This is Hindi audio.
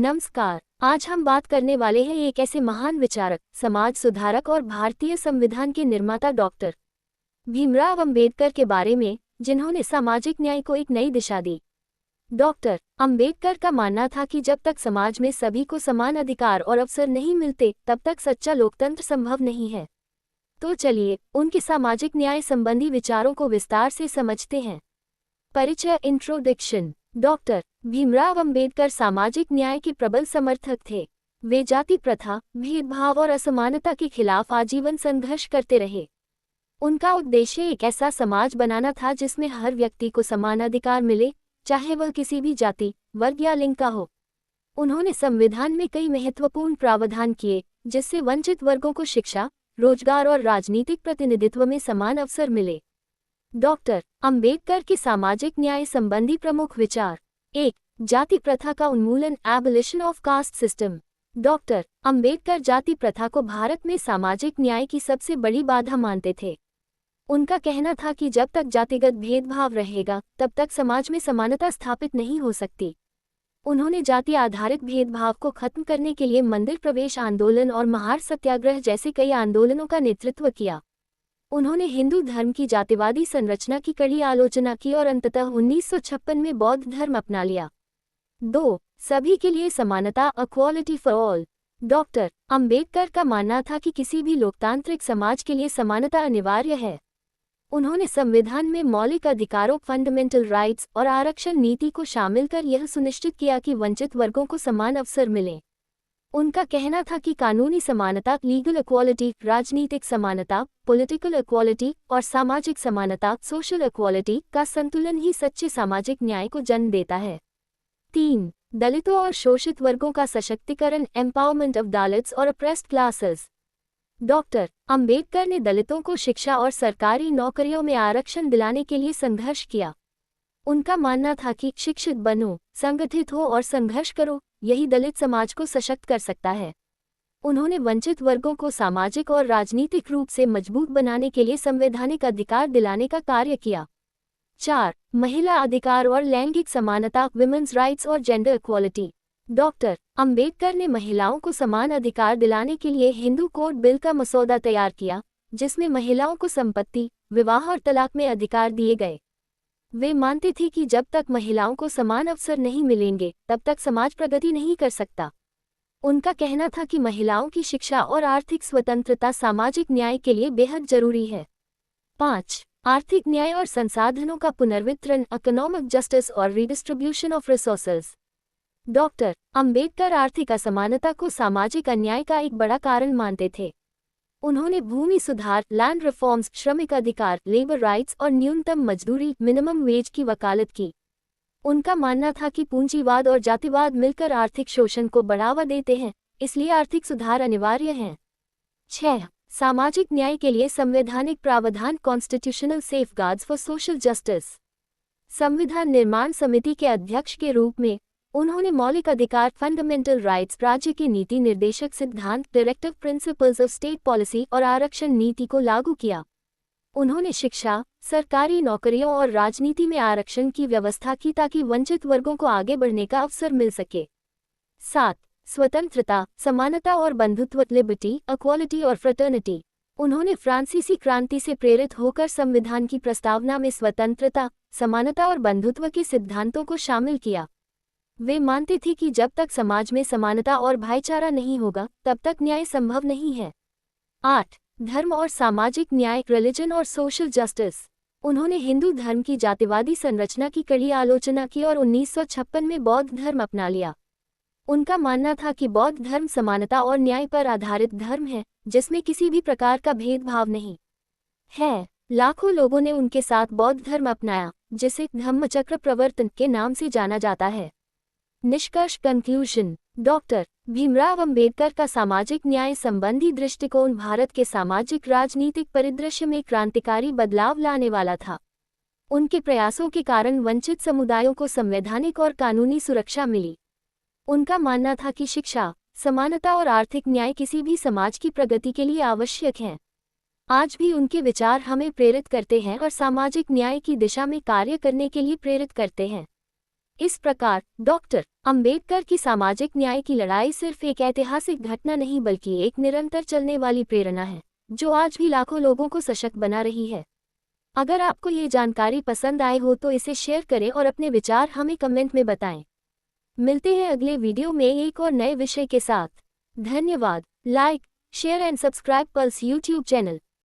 नमस्कार। आज हम बात करने वाले हैं एक ऐसे महान विचारक, समाज सुधारक और भारतीय संविधान के निर्माता डॉक्टर भीमराव अंबेडकर के बारे में, जिन्होंने सामाजिक न्याय को एक नई दिशा दी। डॉक्टर अंबेडकर का मानना था कि जब तक समाज में सभी को समान अधिकार और अवसर नहीं मिलते, तब तक सच्चा लोकतंत्र संभव नहीं है। तो चलिए उनके सामाजिक न्याय संबंधी विचारों को विस्तार से समझते हैं। परिचय, इंट्रोडक्शन। डॉक्टर भीमराव अंबेडकर सामाजिक न्याय के प्रबल समर्थक थे। वे जाति प्रथा, भेदभाव और असमानता के खिलाफ आजीवन संघर्ष करते रहे। उनका उद्देश्य एक ऐसा समाज बनाना था जिसमें हर व्यक्ति को समान अधिकार मिले, चाहे वह किसी भी जाति, वर्ग या लिंग का हो। उन्होंने संविधान में कई महत्वपूर्ण प्रावधान किए, जिससे वंचित वर्गों को शिक्षा, रोजगार और राजनीतिक प्रतिनिधित्व में समान अवसर मिले। डॉक्टर अंबेडकर के सामाजिक न्याय संबंधी प्रमुख विचार। 1. जाति प्रथा का उन्मूलन, abolition of caste system. Doctor Ambedkar जाति प्रथा को भारत में सामाजिक न्याय की सबसे बड़ी बाधा मानते थे। उनका कहना था कि जब तक जातिगत भेदभाव रहेगा, तब तक समाज में समानता स्थापित नहीं हो सकती। उन्होंने जाति आधारित भेदभाव को खत्म करने के लिए मंदिर प्रवेश आंदोलन और महार सत्याग्रह जैसे कई आंदोलनों का नेतृत्व किया। उन्होंने हिंदू धर्म की जातिवादी संरचना की कड़ी आलोचना की और अंततः 1956 में बौद्ध धर्म अपना लिया। 2. सभी के लिए समानता, equality for all. Doctor Ambedkar का मानना था कि किसी भी लोकतांत्रिक समाज के लिए समानता अनिवार्य है। उन्होंने संविधान में मौलिक अधिकारों, फंडामेंटल राइट्स और आरक्षण नीति को शामिल कर यह सुनिश्चित किया कि वंचित वर्गों को समान अवसर मिले। उनका कहना था कि कानूनी समानता, लीगल इक्वालिटी, राजनीतिक समानता, पॉलिटिकल इक्वालिटी और सामाजिक समानता, सोशल इक्वालिटी का संतुलन ही सच्चे सामाजिक न्याय को जन्म देता है। 3. दलितों और शोषित वर्गों का सशक्तिकरण, एम्पावरमेंट ऑफ दलित्स और अप्रेस्ड क्लासेस। डॉक्टर अंबेडकर ने दलितों को शिक्षा और सरकारी नौकरियों में आरक्षण दिलाने के लिए संघर्ष किया। उनका मानना था कि शिक्षित बनो, संगठित हो और संघर्ष करो, यही दलित समाज को सशक्त कर सकता है। उन्होंने वंचित वर्गों को सामाजिक और राजनीतिक रूप से मजबूत बनाने के लिए संवैधानिक अधिकार दिलाने का कार्य किया। 4. महिला अधिकार और लैंगिक समानता, विमेन्स राइट्स और जेंडर इक्वालिटी। डॉक्टर अंबेडकर ने महिलाओं को समान अधिकार दिलाने के लिए हिंदू कोड बिल का मसौदा तैयार किया, जिसमें महिलाओं को संपत्ति, विवाह और तलाक में अधिकार दिए गए। वे मानते थे कि जब तक महिलाओं को समान अवसर नहीं मिलेंगे, तब तक समाज प्रगति नहीं कर सकता। उनका कहना था कि महिलाओं की शिक्षा और आर्थिक स्वतंत्रता सामाजिक न्याय के लिए बेहद जरूरी है। 5. आर्थिक न्याय और संसाधनों का पुनर्वितरण, इकोनॉमिक जस्टिस और redistribution of resources. Doctor Ambedkar आर्थिक असमानता को सामाजिक अन्याय का एक बड़ा कारण मानते थे। उन्होंने भूमि सुधार, लैंड रिफॉर्म्स, श्रमिक अधिकार, लेबर राइट्स और न्यूनतम मजदूरी, मिनिमम वेज की वकालत की। उनका मानना था कि पूंजीवाद और जातिवाद मिलकर आर्थिक शोषण को बढ़ावा देते हैं, इसलिए आर्थिक सुधार अनिवार्य हैं। 6. सामाजिक न्याय के लिए संवैधानिक प्रावधान, constitutional safeguards for social justice. संविधान निर्माण समिति के अध्यक्ष के रूप में उन्होंने मौलिक अधिकार, फंडामेंटल राइट्स, राज्य के नीति निर्देशक सिद्धांत, directive principles of state policy और आरक्षण नीति को लागू किया। उन्होंने शिक्षा, सरकारी नौकरियों और राजनीति में आरक्षण की व्यवस्था की ताकि वंचित वर्गों को आगे बढ़ने का अवसर मिल सके। 7. स्वतंत्रता, समानता और बंधुत्व, लिबर्टी, इक्वालिटी और फ्रेटर्निटी। उन्होंने फ्रांसीसी क्रांति से प्रेरित होकर संविधान की प्रस्तावना में स्वतंत्रता, समानता और बंधुत्व के सिद्धांतों को शामिल किया। वे मानते थे कि जब तक समाज में समानता और भाईचारा नहीं होगा, तब तक न्याय संभव नहीं है। 8. धर्म और सामाजिक न्याय, रिलीजन और सोशल जस्टिस। उन्होंने हिंदू धर्म की जातिवादी संरचना की कड़ी आलोचना की और 1956 में बौद्ध धर्म अपना लिया। उनका मानना था कि बौद्ध धर्म समानता और न्याय पर आधारित धर्म है, जिसमें किसी भी प्रकार का भेदभाव नहीं है। लाखों लोगों ने उनके साथ बौद्ध धर्म अपनाया, जिसे धम्मचक्र प्रवर्तन के नाम से जाना जाता है। निष्कर्ष, कंक्लूजन। डॉक्टर भीमराव अंबेडकर का सामाजिक न्याय संबंधी दृष्टिकोण भारत के सामाजिक राजनीतिक परिदृश्य में क्रांतिकारी बदलाव लाने वाला था। उनके प्रयासों के कारण वंचित समुदायों को संवैधानिक और कानूनी सुरक्षा मिली। उनका मानना था कि शिक्षा, समानता और आर्थिक न्याय किसी भी समाज की प्रगति के लिए आवश्यक हैं। आज भी उनके विचार हमें प्रेरित करते हैं और सामाजिक न्याय की दिशा में कार्य करने के लिए प्रेरित करते हैं। इस प्रकार डॉक्टर अंबेडकर की सामाजिक न्याय की लड़ाई सिर्फ एक ऐतिहासिक घटना नहीं बल्कि एक निरंतर चलने वाली प्रेरणा है, जो आज भी लाखों लोगों को सशक्त बना रही है। अगर आपको ये जानकारी पसंद आए हो तो इसे शेयर करें और अपने विचार हमें कमेंट में बताएं। मिलते हैं अगले वीडियो में एक और नए विषय के साथ। धन्यवाद। Like, share and subscribe pulse YouTube channel.